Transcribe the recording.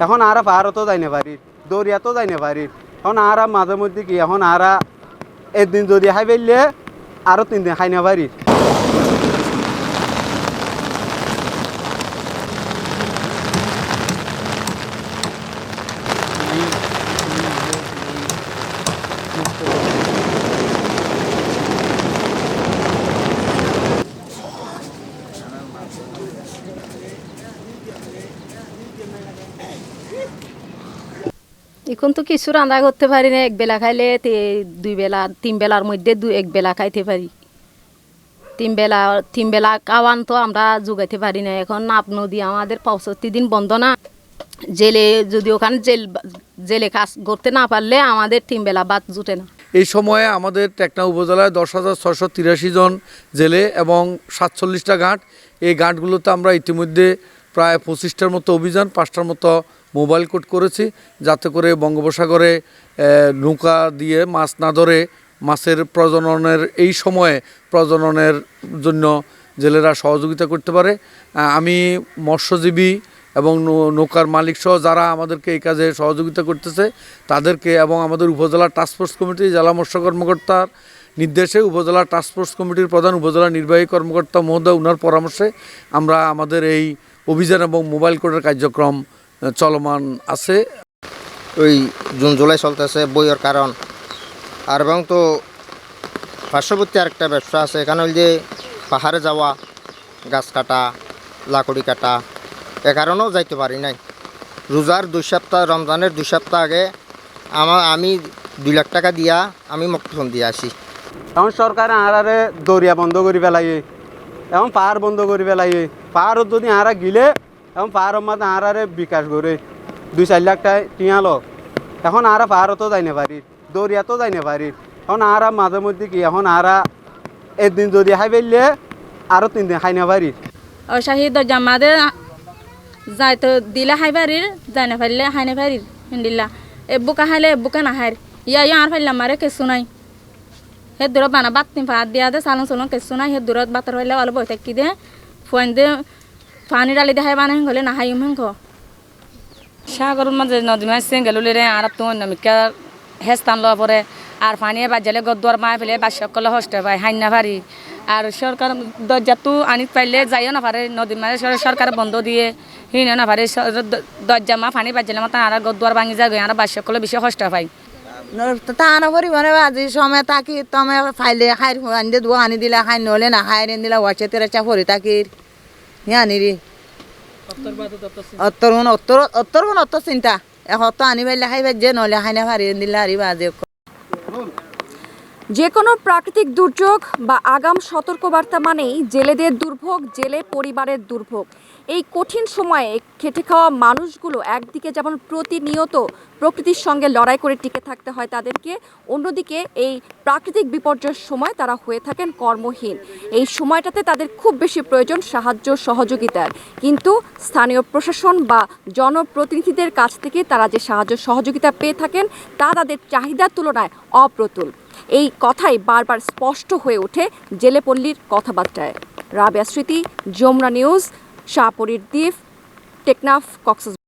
এখন আরা পাহাড়তো যাই না পারি, দরিয়াতো যাই না পারি। এখন আরা মাঝে মধ্যে কি এখন আরা একদিন যদি খাই ফেললে আরও 3 দিন খাই না পারি। এখন তো কিছু রান্না করতে পারি না, এক বেলা খাইলে 2 বেলা 3 বেলার মধ্যে এক বেলা খাইতে পারি। 3 বেলা খাওয়ান তো আমরা যোগাইতে পারি না। এখন নাপ নদী আমাদের 65 দিন বন্ধ না, জেলে যদি ওখানে জেলে কাজ করতে না পারলে আমাদের 3 বেলা ভাত জুটে না। এই সময়ে আমাদের টেকনা উপজেলায় 10,683 জন জেলে এবং 47টা ঘাট। এই ঘাটগুলোতে আমরা ইতিমধ্যে প্রায় 25টার মতো অভিযান, 5টার মতো মোবাইল কোড করেছি, যাতে করে বঙ্গোপসাগরে নৌকা দিয়ে মাছ না ধরে মাছের প্রজননের এই সময়ে প্রজননের জন্য জেলেরা সহযোগিতা করতে পারে। আমি মৎস্যজীবী এবং নৌকার মালিক সহ যারা আমাদেরকে এই কাজে সহযোগিতা করতেছে তাদেরকে এবং আমাদের উপজেলা টাস্কফোর্স কমিটি জেলা মৎস্য কর্মকর্তার নির্দেশে উপজেলা টাস্কফোর্স কমিটির প্রধান উপজেলা নির্বাহী কর্মকর্তা মহোদয় ওনার পরামর্শে আমরা আমাদের এই অভিযান এবং মোবাইল কোডের কার্যক্রম চলমান আছে। ওই জুন জুলাই চলতেছে বইয়ের কারণ আর এবং তো পার্শ্ববর্তী আরেকটা ব্যবসা আছে, এখানে ওই যে পাহাড়ে যাওয়া, গাছ কাটা, লাকড়ি কাটা, এ কারণেও যাইতে পারি নাই। রোজার 2 সপ্তাহ, রমজানের 2 সপ্তাহ আগে আমি 2 লাখ টাকা দিয়া আমি মুক্তিপণ দিয়ে আসি। এখন সরকার আহারে দরিয়া বন্ধ করে পেলাইয়ে, এখন পাহাড় বন্ধ করে পেলাইয়ে। পাহাড়ত যদি আহারা গিলে এখন পাহাড়ের মধ্যে আহারে বিকাশ করে 2-4 লাখ টাকা টিয়ালো। এখন আরা পাহাড়তো যাই না পারি, দরিয়াতো যাই না পারি। এখন আরা মাঝে মধ্যে কি এখন আরা একদিন যদি খাই ফেললে আরও 3 দিন খাই না পারি। শাহিদ জামাতে যাই তো দিলে খাই পারির, যাই না পারলে খাই না পারির। হিন্দিল্লা বুকা খাইলে বুকা না খাই ইয়া আর ফাইলাম মারে কেসু নাই। হে দূরত বানা বাতিম ভাত দিয়া দে চালন চলন কেসু নাই। হে দূরত বাতর হইলে অলপ বই থাকি দে ফোন দে পানি ডালি দেখাই বানা হলে না খাইম হেঙ্ক সাগরের মাঝে নদী মাছ গেলুলি রে আর তো অন্যমিকা হেস্তান লওয়া পরে আর পানি বাজালে গদ্দুয়ার মায় ফেলে বা সকলে হস্তে পায় হাইন না পারি। আর সরকার দরজাতো আনি পাইলে যাইও না পারে, নদী মাঝে সরকার বন্ধ দিয়ে হিনে না পারে। দরজা মা পানি বাজালে মাথা আর গদ্দুয়ার ভাঙি যাবে আর বা সকলে বেশি হস্তে পাই। টানা পরিমাণে আজি সময় থাকি তুমি ফাইলে খাই আনি দে আনি দিলা খাই নহলে না খাই আনি দিলা ওয়াচে তেরা ফরি থাকির আনি রে অত্তর চিন্তা এত আনি পাইলে খাই যে নহলে খাই না পারি দিলা হারি বাজে। যে কোনো প্রাকৃতিক দুর্যোগ বা আগাম সতর্কবার্তা মানেই জেলেদের দুর্ভোগ, জেলে পরিবারের দুর্ভোগ। এই কঠিন সময়ে খেটে খাওয়া মানুষগুলো একদিকে যেমন প্রতিনিয়ত প্রকৃতির সঙ্গে লড়াই করে টিকে থাকতে হয় তাদেরকে, অন্যদিকে এই প্রাকৃতিক বিপর্যয়ের সময় তারা হয়ে থাকেন কর্মহীন। এই সময়টাতে তাদের খুব বেশি প্রয়োজন সাহায্য সহযোগিতার, কিন্তু স্থানীয় প্রশাসন বা জনপ্রতিনিধিদের কাছ থেকে তারা যে সাহায্য সহযোগিতা পেয়ে থাকেন তা তাদের চাহিদার তুলনায় অপ্রতুল। এই কথাই বারবার স্পষ্ট হয়ে ওঠে জেলেপল্লীর কথাবার্তায়। রাবেয়া স্মৃতি, যমুনা নিউজ, শাহপরীর দ্বীপ, টেকনাফ, কক্সবাজার।